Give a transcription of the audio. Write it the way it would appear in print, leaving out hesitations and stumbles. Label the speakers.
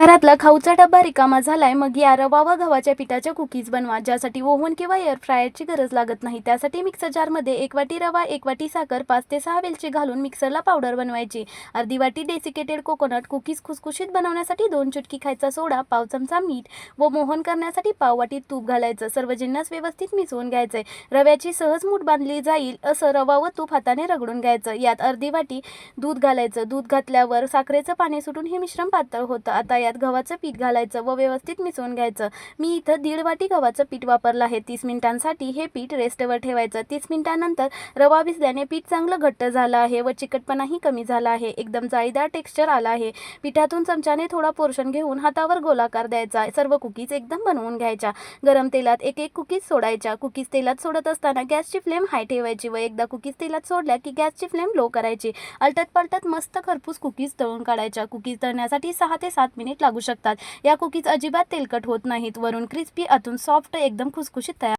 Speaker 1: घरातला खाऊचा डब्बा रिकामा झालाय, मग या रवा व गव्हाच्या पिठाच्या कुकीज बनवा, ज्यासाठी ओव्हन किंवा एअर फ्रायरची गरज लागत नाही. त्यासाठी मिक्सर जारमध्ये 1 वाटी रवा, 1 वाटी साखर, 5 ते 6 वेलची घालून मिक्सरला पावडर बनवायची. अर्धी वाटी डेसिकेटेड कोकोनट. कुकीज खुसखुशीत बनवण्यासाठी 2 चुटकी खायचा सोडा, पाव चमचा मीठ व मोहन करण्यासाठी पाव वाटी तूप घालायचं. सर्व जिन्नस व्यवस्थित मिसळून घ्यायचे. रव्याची सहज मूठ बांधली जाईल असं रवा व तूप हाताने रगडून घ्यायचं. यात अर्धी वाटी दूध घालायचं. दूध घातल्यावर साखरेचं पाणी सुटून हे मिश्रण पातळ होतं. आता यात गव्हाचं पीठ घालायचं व व्यवस्थित मिसळून घ्यायचं. मी इथं 1.5 वाटी गव्हाचं पीठ वापरलं आहे. 30 मिनिटांसाठी हे पीठ रेस्टवर ठेवायचं. 30 मिनिटांनंतर रवा भिजल्याने पीठ चांगलं घट्ट झालं आहे व चिकटपणाही कमी झाला आहे. एकदम जाळीदार टेक्स्चर आला आहे. पिठातून चमच्याने थोडा पोर्शन घेऊन हातावर गोलाकार द्यायचा. सर्व कुकीज एकदम बनवून घ्यायच्या. गरम तेलात एक एक कुकीज सोडायच्या. कुकीज तेलात सोडत असताना गॅसची फ्लेम हाय ठेवायची व एकदा कुकीज तेलात सोडल्या की गॅसची फ्लेम लो करायची. अलटत पलटत मस्त खरपूस कुकीज तळून काढायच्या. कुकीज तळण्यासाठी 6 ते 7 मिनिट लागू शकतात. या कुकीज अजिबात तेलकट होत नाहीत. वरून क्रिस्पी, आतून सॉफ्ट, एकदम खुसखुशीत तयार